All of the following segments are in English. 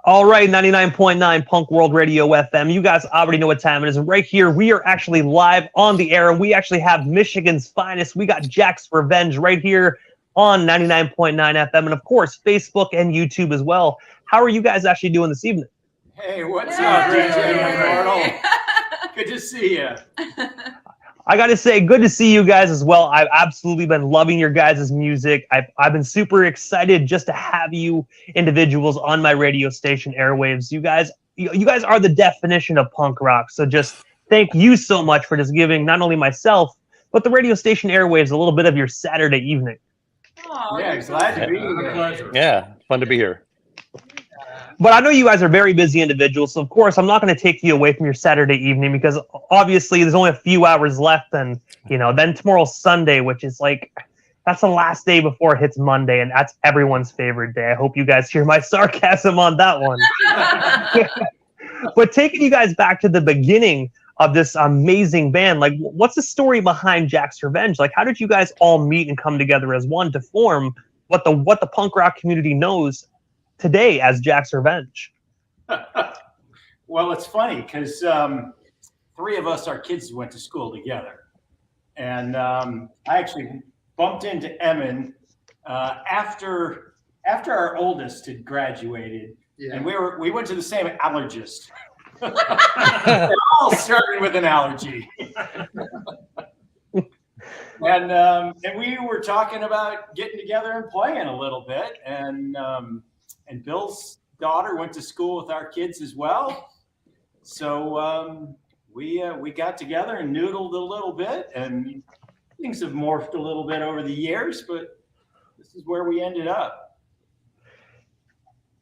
All right, 99.9 Punk World Radio FM. You guys already know what time it is. And right here, we are actually live on the air. And we actually have Michigan's finest. We got Jack's Revenge right here on 99.9 FM. And of course, Facebook and YouTube as well. How are you guys actually doing this evening? Hey, what's up, DJ Arnold? Good to see you. I got to say, good to see you guys as well. I've absolutely been loving your guys' music. I've been super excited just to have you individuals on my radio station airwaves. You guys are the definition of punk rock. So just thank you so much for just giving not only myself, but the radio station airwaves a little bit of your Saturday evening. Oh, yeah, glad to be here. Yeah, fun to be here. But I know you guys are very busy individuals, so of course I'm not going to take you away from your Saturday evening because obviously there's only a few hours left, and then tomorrow's Sunday, which is that's the last day before it hits Monday, and that's everyone's favorite day. I hope you guys hear my sarcasm on that one. But taking you guys back to the beginning of this amazing band, what's the story behind Jack's Revenge? How did you guys all meet and come together as one to form what the punk rock community knows today as Jack's Revenge? Well, it's funny because three of us, our kids went to school together. And I actually bumped into Emin after our oldest had graduated. Yeah. And we went to the same allergist. It all started with an allergy. And we were talking about getting together and playing a little bit. And Bill's daughter went to school with our kids as well. So we got together and noodled a little bit, and things have morphed a little bit over the years, but this is where we ended up.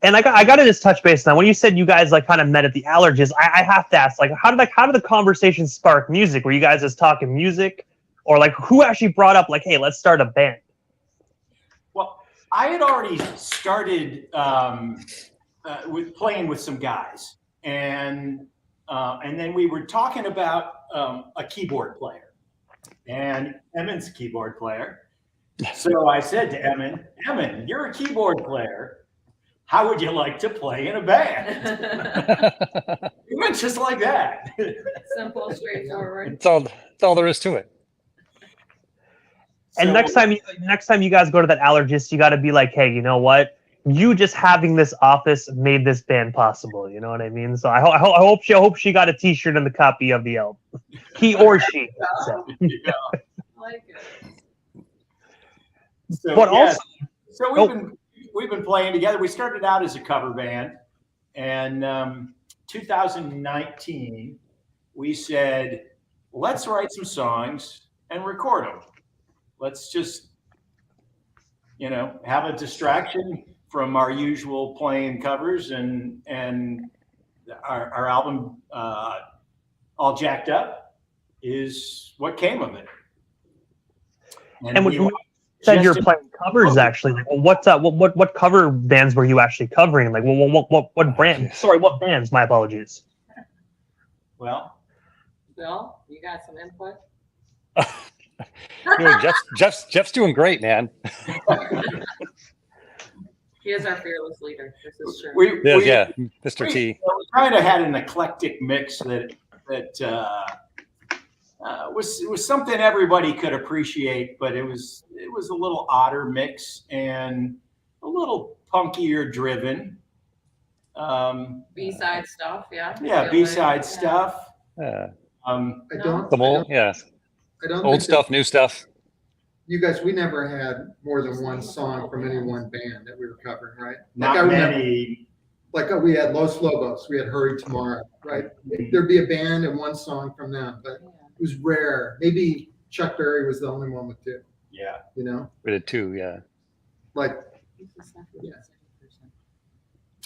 And I got to just touch base now. When you said you guys kind of met at the allergist, I have to ask, how did the conversation spark music? Were you guys just talking music, or who actually brought up hey, let's start a band? Well, I had already started with playing with some guys, and then we were talking about a keyboard player, and Emin's a keyboard player. So I said to Emin, you're a keyboard player. How would you like to play in a band? It went just like that. Simple, straightforward. That's all there is to it. And next time you guys go to that allergist, you got to be hey, you know what? You just having this office made this band possible. You know what I mean? So I hope she got a T-shirt and the copy of the album. He or she. So. Yeah. I like it. So we've been playing together. We started out as a cover band, and 2019 we said, let's write some songs and record them. Let's just, have a distraction from our usual playing covers, and our album, All Jacked Up, is what came of it. And when you said you're playing covers, actually, what cover bands were you actually covering? What brand? Sorry, what bands? My apologies. Well, Bill, you got some input? Jeff's doing great, man. He is our fearless leader. This is true. Mr. T. We kind of had an eclectic mix that was something everybody could appreciate, but it was a little odder mix and a little punkier driven. B-side stuff, yeah. Yeah, B-side stuff. Yeah. I don't old stuff, new stuff. You guys, we never had more than one song from any one band that we were covering, right? Not many. We had Los Lobos, we had Hurry Tomorrow, right? There'd be a band and one song from them, but it was rare. Maybe Chuck Berry was the only one with two. Yeah. We did two, yeah.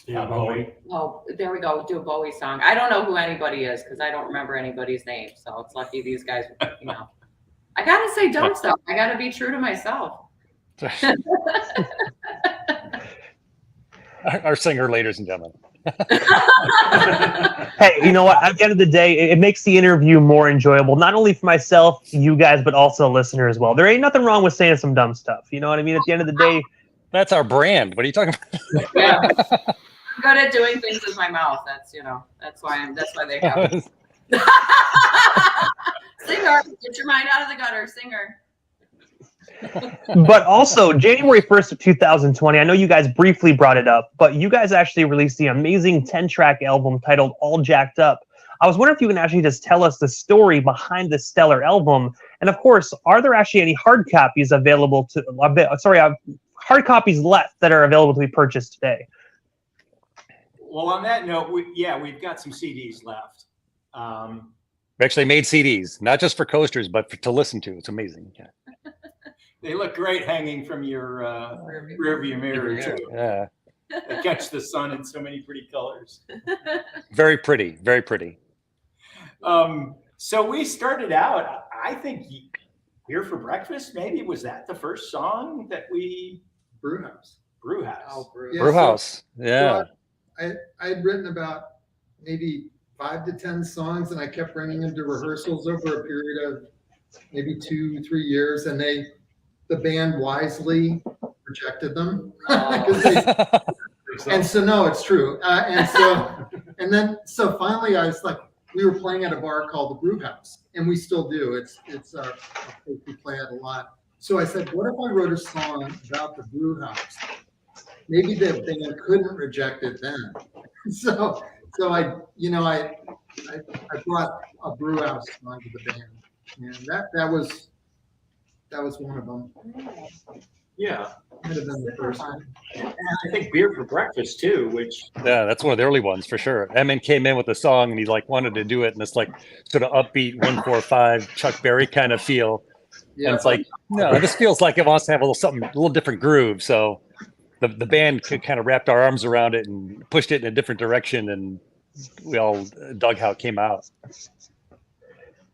Yeah, Bowie. Oh, there we go. Do a Bowie song. I don't know who anybody is because I don't remember anybody's name. So it's lucky these guys, I gotta say dumb stuff. I gotta be true to myself. Our singer, ladies and gentlemen. Hey, you know what? At the end of the day, it makes the interview more enjoyable, not only for myself, you guys, but also a listener as well. There ain't nothing wrong with saying some dumb stuff. You know what I mean? At the end of the day, that's our brand. What are you talking about? Yeah. good at doing things with my mouth. That's that's why they have me. Singer, get your mind out of the gutter, singer. But also, January 1st of 2020, I know you guys briefly brought it up, but you guys actually released the amazing 10-track album titled All Jacked Up. I was wondering if you can actually just tell us the story behind this stellar album. And of course, are there actually any hard copies available to, hard copies left that are available to be purchased today? Well, on that note, we've got some CDs left. We actually made CDs, not just for coasters, but to listen to. It's amazing. Yeah. They look great hanging from your rearview mirror too. Yeah. They catch the sun in so many pretty colors. Very pretty. Very pretty. So we started out, I think, Beer for Breakfast, maybe? Was that the first song that we... Brewhouse. Brewhouse. Oh, Yeah, Brewhouse. Yeah. I had written about maybe 5 to 10 songs, and I kept bringing them to rehearsals over a period of maybe 2-3 years, and the band wisely rejected them. And so, no, it's true. So finally I was like, we were playing at a bar called the Brewhouse, and we still do. It's a place we play at a lot. So I said, what if I wrote a song about the Brewhouse? Maybe the band couldn't reject it then. So I brought a Brewhouse song to the band, and that was one of them. Yeah. Might have been the first one. And I think Beer for Breakfast too, which... Yeah, that's one of the early ones for sure. Emin came in with a song and he wanted to do it, and it's like sort of upbeat 145 Chuck Berry kind of feel. Yeah, And it's like, no, this feels like it wants to have a little different groove. So the band kind of wrapped our arms around it and pushed it in a different direction, and we all dug how it came out.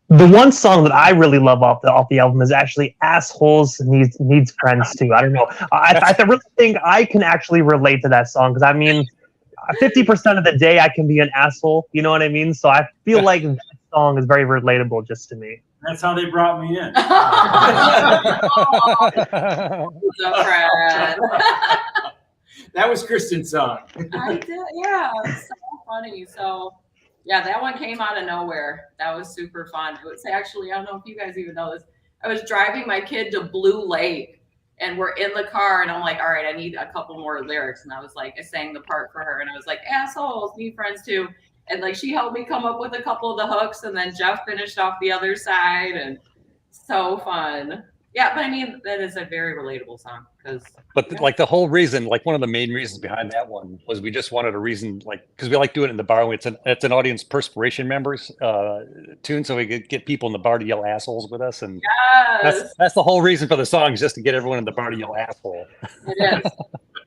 The one song that I really love off the album is actually "Assholes Needs Friends Too." I don't know. I really think I can actually relate to that song, because I mean, 50% of the day I can be an asshole. You know what I mean? So I feel like that song is very relatable just to me. That's how they brought me in. That was Kristen's song. I did, yeah. It's so funny. So, yeah, that one came out of nowhere. That was super fun. It was actually, I don't know if you guys even know this. I was driving my kid to Blue Lake, and we're in the car, and I'm like, all right, I need a couple more lyrics. And I was like, I sang the part for her, and I was like, assholes need friends too. And like, she helped me come up with a couple of the hooks, and then Jeff finished off the other side, and so fun. Yeah, but I mean, that is a very relatable song. Like the whole reason, like one of the main reasons behind that one was we just wanted a reason, like, because we like doing it in the bar. It's an audience perspiration members tune, so we could get people in the bar to yell assholes with us, and that's the whole reason for the song, is just to get everyone in the bar to yell asshole. It is.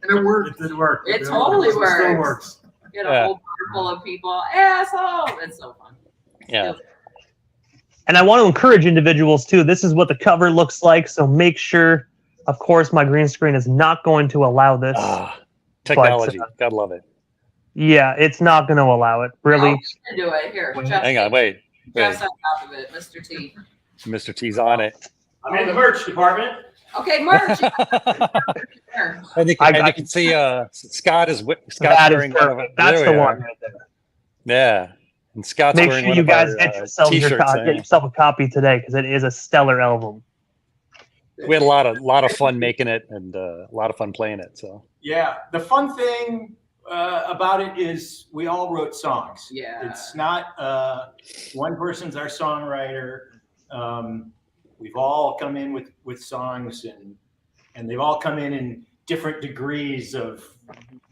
And it worked. It did work. It totally works. It still works. Get a whole bar full of people, asshole. It's so fun. Yeah. And I want to encourage individuals too. This is what the cover looks like. So make sure, of course, my green screen is not going to allow this. Technology. Gotta love it. Yeah, it's not going to allow it. Really. Oh, do it here. Jeff, Hang on, wait. Jeff's on top of it, Mr. T. Mr. T's on it. I'm in the merch department. Okay, merch. I can see Scott's wearing That's the one right there. Yeah. And Scott's Make wearing sure one you of guys our, get yourself a copy today, because it is a stellar album. We had a lot of fun making it, and a lot of fun playing it. So Yeah, the fun thing about it is we all wrote songs. Yeah. It's not one person's our songwriter. We've all come in with songs, and they've all come in different degrees of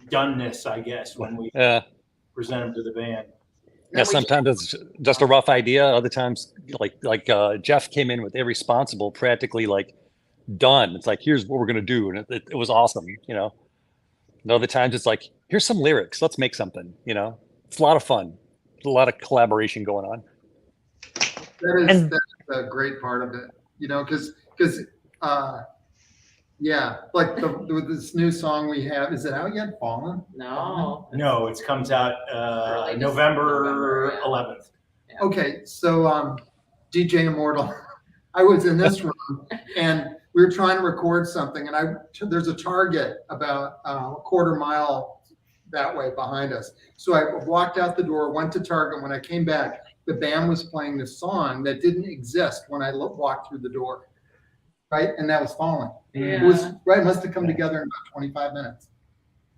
doneness, I guess, when we present them to the band. Yeah, sometimes it's just a rough idea. Other times, like Jeff came in with irresponsible, practically like done. It's like, here's what we're gonna do, and it was awesome, you know. And other times it's like, here's some lyrics, let's make something, you know. It's a lot of fun. There's a lot of collaboration going on. That's a great part of it, you know, because like with this new song we have, is it out yet? Fallen? No. No, it comes out November 11th. Yeah. Okay, so DJ Immortal, I was in this room and we were trying to record something, and there's a target about a quarter mile that way behind us. So I walked out the door, went to Target. When I came back, the band was playing this song that didn't exist when I walked through the door, right? And that was Falling. Yeah. It was right. It must have come together in about 25 minutes,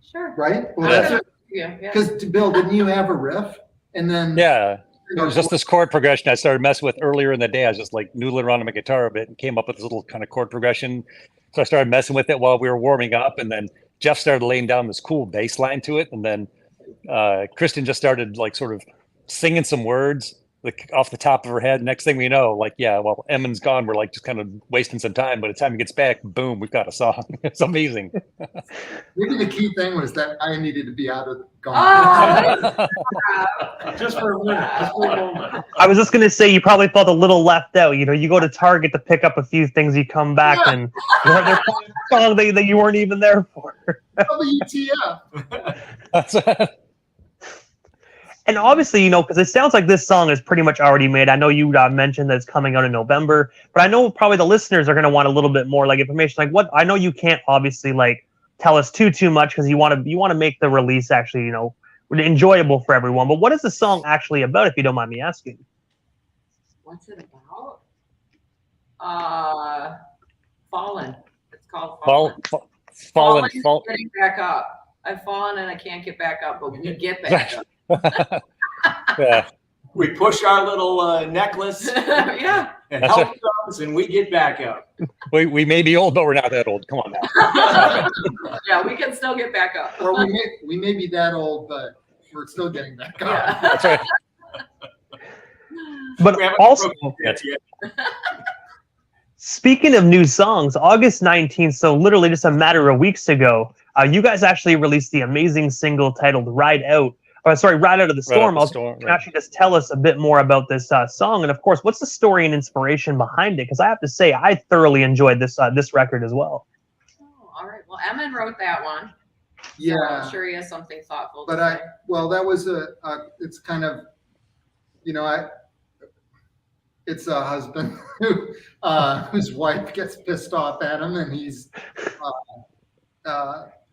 Sure. right? Well, Yeah. that's Yeah. because Bill, didn't you have a riff? And then Yeah. It was just this chord progression I started messing with earlier in the day. I was just like noodling around on my guitar a bit and came up with this little kind of chord progression. So I started messing with it while we were warming up, and then Jeff started laying down this cool bass line to it, and then Kristen just started like sort of singing some words like off the top of her head. Next thing we know, like, yeah, well, Emmon's gone. We're like just kind of wasting some time. By the time he gets back, boom, we've got a song. It's amazing. maybe the key thing was that I needed to be out of gone. Oh, Just for a minute. Just for a moment. I was just gonna say you probably felt a little left out. You know, you go to Target to pick up a few things, you come back and they're playing a song that you weren't even there for. WTF. That's And obviously, you know, because it sounds like this song is pretty much already made. I know you mentioned that it's coming out in November, but I know probably the listeners are going to want a little bit more like information. Like what? I know you can't obviously like tell us too much because you want to make the release actually, you know, enjoyable for everyone. But what is the song actually about, if you don't mind me asking? what's it about? Fallen. It's called fallen. Getting back up. I've fallen and I can't get back up, but we get back up. Yeah. We push our little necklace Yeah. and That's help comes, and we get back up. We may be old, but we're not that old. Come on now. Yeah, we can still get back up. Or we may be that old, but we're still getting back up. Yeah. That's right. But We haven't also, broken it yet. speaking of new songs, August 19th, so literally just a matter of weeks ago, you guys actually released the amazing single titled Ride Out. Ride Out of the Storm. Can you actually just tell us a bit more about this song? And of course, what's the story and inspiration behind it? Because I have to say, I thoroughly enjoyed this record as well. Oh, all right. Well, Emmon wrote that one. Yeah. So I'm sure he has something thoughtful to But say. that was it's kind of, you know, it's a husband whose wife gets pissed off at him, and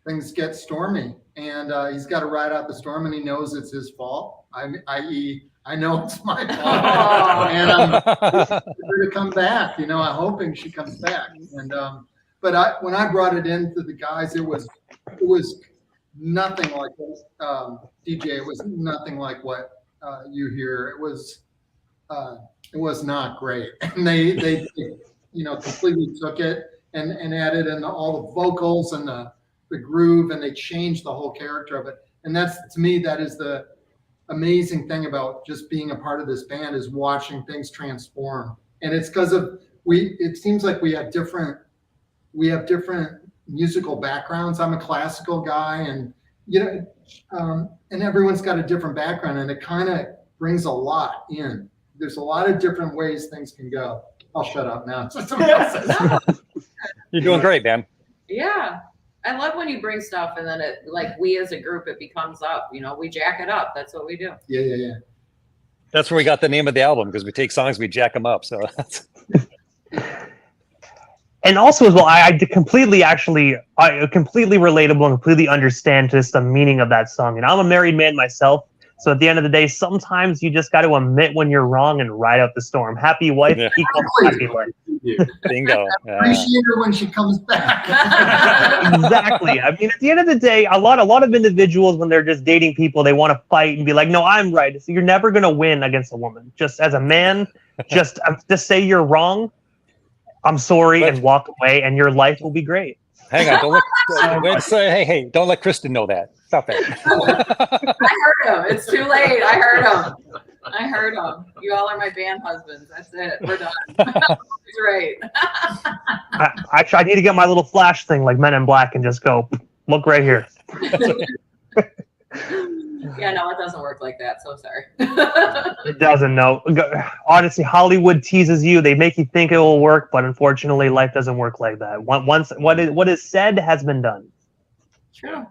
things get stormy, and he's got to ride out the storm, and he knows it's his fault. I.e., I know it's my fault, and I'm her to come back. You know, I'm hoping she comes back. And but when I brought it in to the guys, it was nothing like this. DJ, it was nothing like what you hear. It was not great, and they you know, completely took it and added in all the vocals and the groove, and they changed the whole character of it. And that's, to me, that is the amazing thing about just being a part of this band, is watching things transform. And it's because of it seems like we have different musical backgrounds. I'm a classical guy, and you know, and everyone's got a different background, and it kind of brings a lot in. There's a lot of different ways things can go. I'll shut up now. You're doing great, man. Yeah. I love when you bring stuff and then it, like, we as a group, it becomes up, you know, we jack it up. That's what we do. Yeah. That's where we got the name of the album, because we take songs, we jack them up. So that's And also as well, I completely relatable and completely understand just the meaning of that song. And I'm a married man myself. So at the end of the day, sometimes you just got to admit when you're wrong and ride out the storm. Happy wife equals happy life. bingo. Appreciate her when she comes back. Exactly. I mean, at the end of the day, a lot of individuals, when they're just dating people, they want to fight and be like, no, I'm right. So you're never going to win against a woman. Just as a man, just say you're wrong. I'm sorry, and walk away, and your life will be great. Hang on, hey, don't let Kristen know that. Stop that. I heard him. It's too late. I heard him. You all are my band husbands. That's it. We're done. He's right. Actually, I need to get my little flash thing like Men in Black and just go, look right here. Yeah, no, it doesn't work like that. So sorry. It doesn't, no. Honestly, Hollywood teases you. They make you think it will work, but unfortunately, life doesn't work like that. Once what is said has been done. True.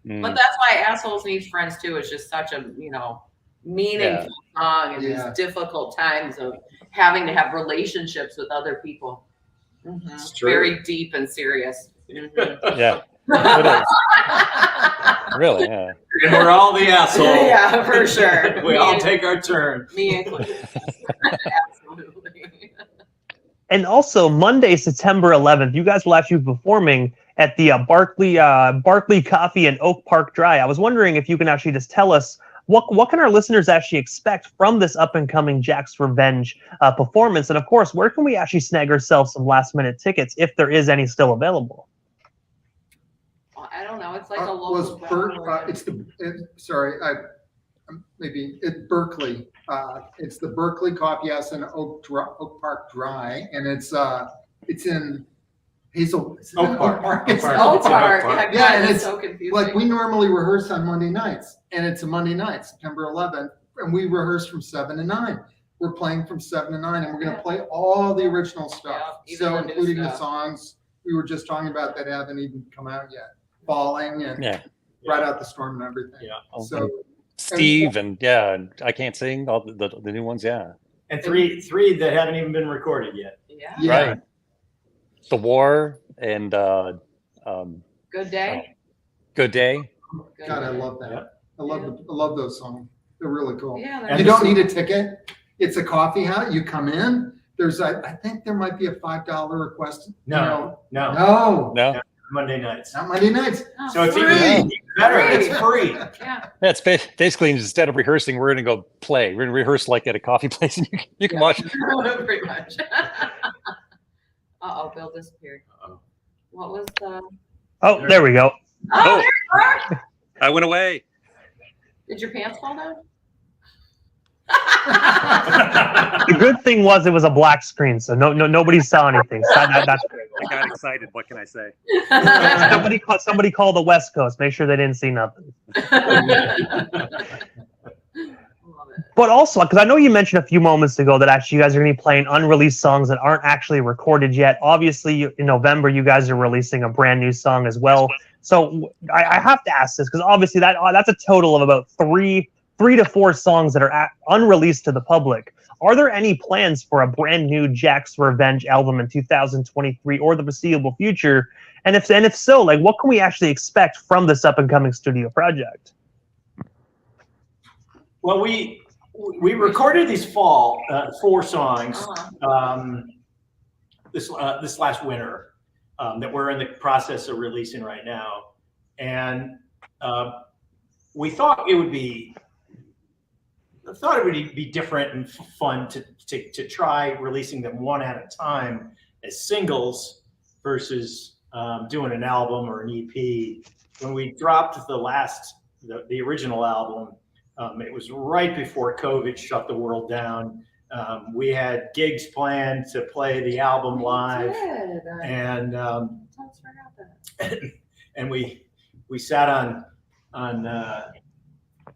But that's why Assholes Need Friends too is just such a, you know, meaningful song in these difficult times of having to have relationships with other people. It's very deep and serious. Yeah, it is. Really? Yeah. And we're all the asshole. Yeah, for sure. We all take our turn. Me included. Absolutely. And also Monday, September 11th, you guys will actually be performing at the Barclay Coffee and Oak Park Dry. I was wondering if you can actually just tell us what can our listeners actually expect from this up and coming Jack's Revenge performance, and of course, where can we actually snag ourselves some last minute tickets if there is any still available? Well, I don't know. It's like a local. It's Berkeley. It's the Berkeley Coffee House in Oak Park Dry, and it's in Hazel. Oak Park. It's Oak Park. Yeah, and it's it's so confusing. like we normally rehearse on Monday nights, and it's a Monday night, September 11th, and we rehearse from 7 to 9. We're playing from 7 to 9, and we're going to play all the original stuff. Yeah, So even the new including the stuff. songs we were just talking about that haven't even come out yet. Falling and Yeah. Right Out the Storm and everything. Yeah. So Steve and and I Can't Sing, all the new ones. Yeah. And three that haven't even been recorded yet. Yeah. Right. The War and Good day. Good Day. Good God, I day. love that. Yeah. I love those songs. They're really cool. Yeah. And You the- don't need a ticket. It's a coffee house. You come in. I think there might be a $5 request. No. No, No. Monday nights. not Monday nights. Oh, So it's free. even better. Free. It's free. Yeah. Yeah, it's basically instead of rehearsing, we're going to go play. We're going to rehearse like at a coffee place, and you can watch. Pretty much. Uh-oh, Bill disappeared. Uh-oh. What was the? Oh, there we go. Oh, Oh. there you are. I went away. Did your pants fall down? The good thing was it was a black screen, so nobody saw anything. So that's great. I got excited. What can I say? Somebody called the West Coast. Make sure they didn't see nothing. Love it. But also, because I know you mentioned a few moments ago that actually you guys are going to be playing unreleased songs that aren't actually recorded yet. Obviously, in November, you guys are releasing a brand new song as well. So I have to ask this because obviously that's a total of about three to four songs that are unreleased to the public. Are there any plans for a brand new Jack's Revenge album in 2023 or the foreseeable future? And if so, like what can we actually expect from this up and coming studio project? Well, we recorded these fall 4 songs this last winter that we're in the process of releasing right now, and we thought it would be different and fun to try releasing them one at a time as singles versus doing an album or an EP. When we dropped the original album, it was right before COVID shut the world down. We had gigs planned to play the album live, and and we sat on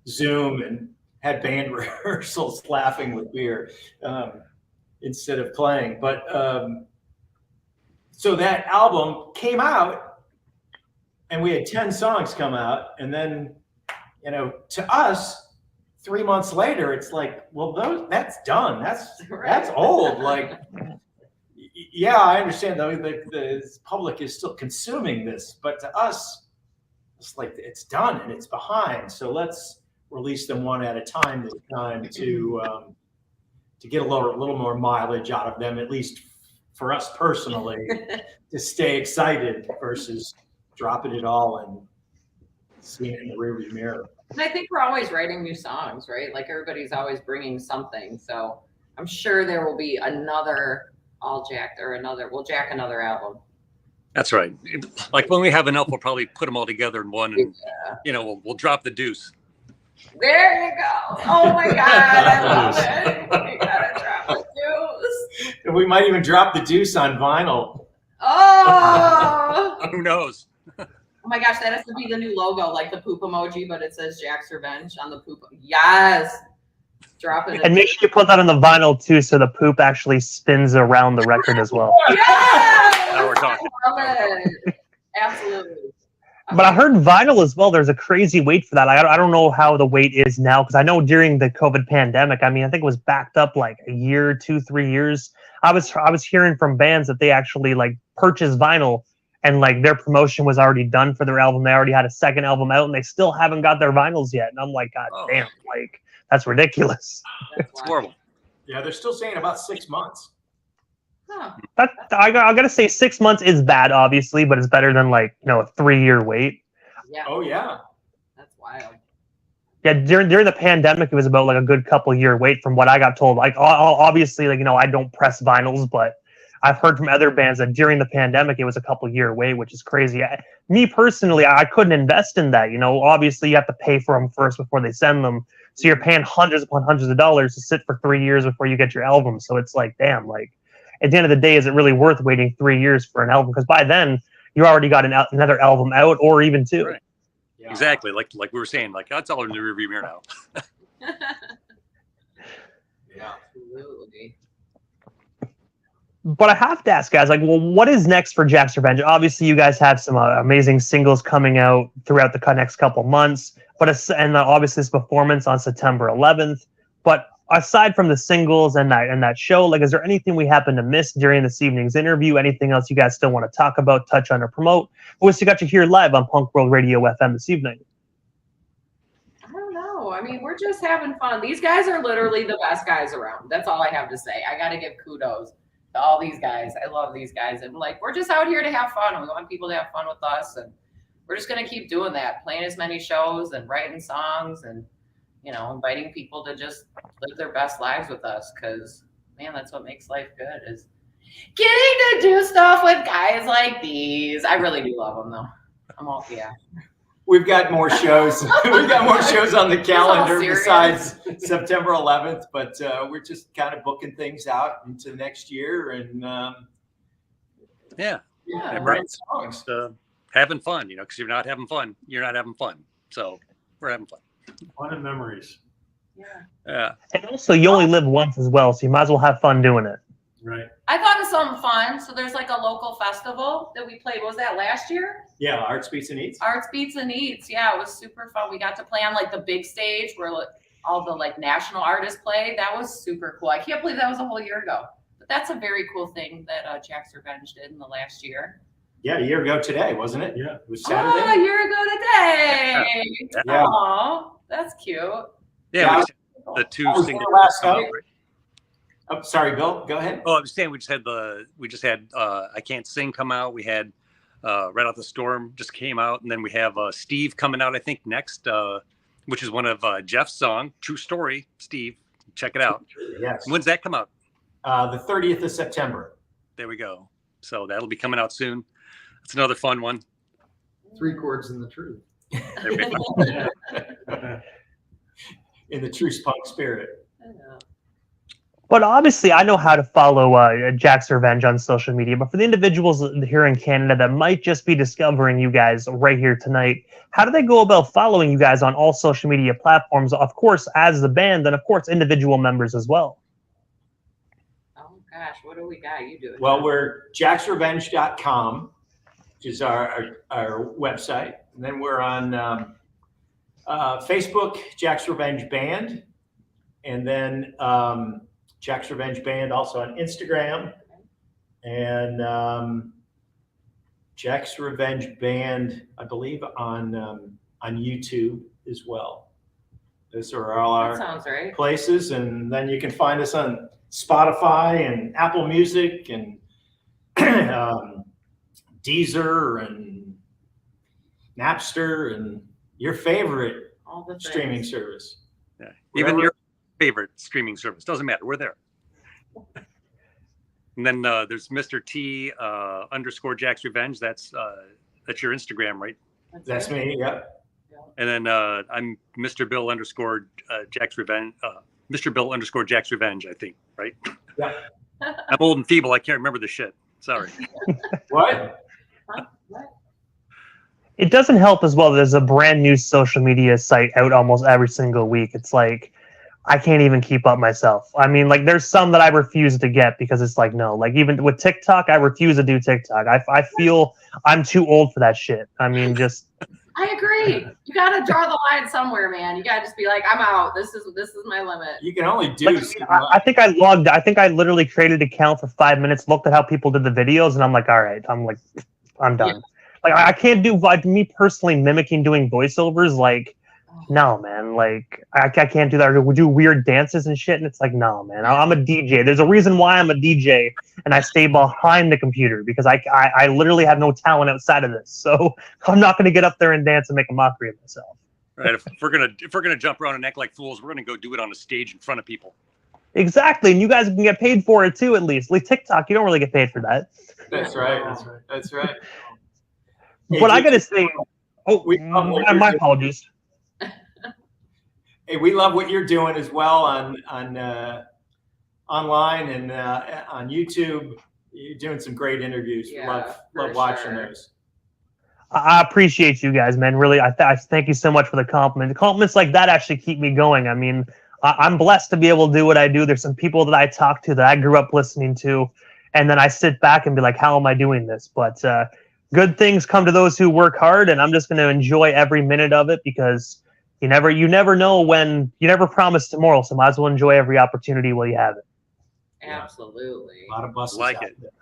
Zoom and had band rehearsals laughing with beer instead of playing. But so that album came out and we had 10 songs come out. And then, to us, 3 months later, it's like, well, that's done. That's old. Like, yeah, I understand though the public is still consuming this, but to us, it's like it's done and it's behind. So let's release them one at a time this time to get a little more mileage out of them, at least for us personally, to stay excited versus dropping it all and seeing it in the rearview mirror. And I think we're always writing new songs, right? Like everybody's always bringing something. So I'm sure there will be another Jack another album. That's right. Like when we have enough, we'll probably put them all together in one, and we'll drop the deuce. There you go. Oh my God, I love it. We gotta drop the deuce. And we might even drop the deuce on vinyl. Oh. Who knows? Oh my gosh, that has to be the new logo, like the poop emoji, but it says Jack's Revenge on the poop. Yes. Drop it. And make sure you put that on the vinyl too, so the poop actually spins around the record as well. Yes! Now we're talking. I love it. Absolutely. But I heard vinyl as well. There's a crazy wait for that. I don't know how the wait is now, because I know during the COVID pandemic, I think it was backed up like a year, 2-3 years. I was hearing from bands that they actually like purchase vinyl and like their promotion was already done for their album. They already had a second album out, and they still haven't got their vinyls yet. And I'm like, God damn, like that's ridiculous. It's horrible. Yeah, they're still saying about 6 months. Huh. I gotta say 6 months is bad, obviously, but it's better than like a 3-year wait. Yeah. Oh yeah. That's wild. Yeah, during the pandemic, it was about like a good couple year wait from what I got told. Like obviously, like I don't press vinyls, but I've heard from other bands that during the pandemic it was a couple year wait, which is crazy. Me personally, I couldn't invest in that. Obviously you have to pay for them first before they send them, so you're paying hundreds upon hundreds of dollars to sit for 3 years before you get your album. So it's like, damn, like at the end of the day, is it really worth waiting 3 years for an album? Because by then you already got another album out, or even two. Right. Yeah. Exactly, like we were saying, like that's all in the rearview mirror now. Yeah, absolutely. But I have to ask, guys, like, well, what is next for Jack's Revenge? Obviously, you guys have some amazing singles coming out throughout the next couple months, and obviously this performance on September 11th. But aside from the singles and that show, like, is there anything we happen to miss during this evening's interview? Anything else you guys still want to talk about, touch on, or promote? We still got you here live on Punk World Radio FM this evening. I don't know. I mean, we're just having fun. These guys are literally the best guys around. That's all I have to say. I got to give kudos to all these guys. I love these guys. And like, we're just out here to have fun. We want people to have fun with us. And we're just going to keep doing that, playing as many shows and writing songs and, inviting people to just live their best lives with us. Cause man, that's what makes life good, is getting to do stuff with guys like these. I really do love them though. We've got more shows. We've got more shows on the calendar besides September 11th, but we're just kind of booking things out into next year and writing songs, having fun. Because you're not having fun, you're not having fun. So we're having fun. Fun and memories. Yeah. And also, you only live once as well, so you might as well have fun doing it. Right. I thought of something fun. So there's like a local festival that we played. Was that last year? Yeah, Arts, Beats, and Eats. Arts, Beats, and Eats. Yeah, it was super fun. We got to play on like the big stage where all the like national artists played. That was super cool. I can't believe that was a whole year ago. But that's a very cool thing that Jack's Revenge did in the last year. Yeah, a year ago today, wasn't it? Yeah. It was Saturday. Oh, a year ago today. Yeah. Aw, that's cute. Yeah. The two That was singles. their last night. Oh, sorry, Bill. Go ahead. Oh, I was saying we just had I Can't Sing come out. We had Right Out the Storm just came out, and then we have Steve coming out, I think, next, which is one of Jeff's song, True Story. Steve, check it out. Yes. When's that come out? The 30th of September. There we go. So that'll be coming out soon. It's another fun one. 3 chords in the truth. There we go. In the true punk spirit. But obviously, I know how to follow Jack's Revenge on social media. But for the individuals here in Canada that might just be discovering you guys right here tonight, how do they go about following you guys on all social media platforms? Of course, as the band, and of course, individual members as well. Oh gosh, what do we got? You do it. Well, we're jacksrevenge.com, which is our website. And then we're on Facebook, Jack's Revenge Band. And then Jack's Revenge Band also on Instagram. And Jack's Revenge Band, I believe, on YouTube as well. Those are all That our sounds right. places. And then you can find us on Spotify and Apple Music and Deezer and Napster and your favorite All the streaming things. service. Yeah. Even your favorite streaming service. Doesn't matter. We're there. And then there's Mr. T _ Jack's Revenge. That's your Instagram, right? That's it. me. Yeah. And then I'm Mr. Bill _ Jack's Revenge. Mr. Bill _ Jack's Revenge, I think, right? Yeah. I'm old and feeble. I can't remember the shit. Sorry. What? Huh? What? It doesn't help as well. There's a brand new social media site out almost every single week. It's like, I can't even keep up myself. I mean, like, there's some that I refuse to get because it's like, no, like, even with TikTok, I refuse to do TikTok. I feel I'm too old for that shit. I mean, just. I agree. You got to draw the line somewhere, man. You got to just be like, I'm out. This is my limit. You can only do. Like, I think I literally created an account for 5 minutes, looked at how people did the videos, and I'm like, all right. I'm like, I'm done. Like I can't do like me personally mimicking doing voiceovers. Like, no, man. Like I can't do that. Or we do weird dances and shit, and it's like, no, man. I'm a DJ. There's a reason why I'm a DJ, and I stay behind the computer because I literally have no talent outside of this. So I'm not going to get up there and dance and make a mockery of myself. Right. If we're gonna jump around and act like fools, we're gonna go do it on a stage in front of people. Exactly, and you guys can get paid for it too. At least, like TikTok, you don't really get paid for that. That's right. That's right. But I gotta say, my apologies. Hey, we love what you're doing as well on online and on YouTube. You're doing some great interviews. Yeah, love watching those. I appreciate you guys, man. Really, I thank you so much for the compliment. Compliments like that actually keep me going. I mean, I'm blessed to be able to do what I do. There's some people that I talk to that I grew up listening to, and then I sit back and be like, how am I doing this? But good things come to those who work hard, and I'm just going to enjoy every minute of it because you never know when, you never promise tomorrow, so might as well enjoy every opportunity while you have it. Absolutely. A lot of buses Like out it. there.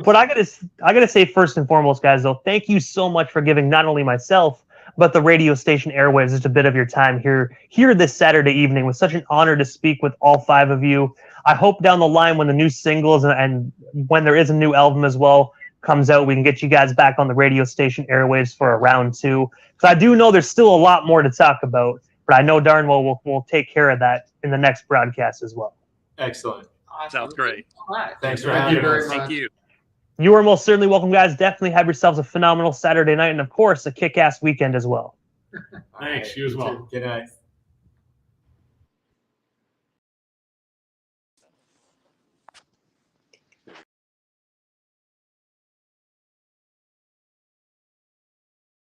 But I gotta say first and foremost, guys, though, thank you so much for giving not only myself but the radio station airwaves just a bit of your time here this Saturday evening. It was such an honor to speak with all 5 of you. I hope down the line when the new singles and when there is a new album as well comes out, we can get you guys back on the radio station airwaves for a round 2. Because I do know there's still a lot more to talk about, but I know darn well we'll take care of that in the next broadcast as well. Excellent. Awesome. Sounds great. Thanks for Thank having you very us. much. Thank you. You are most certainly welcome, guys. Definitely have yourselves a phenomenal Saturday night and, of course, a kick-ass weekend as well. Thanks, you as well. Good night.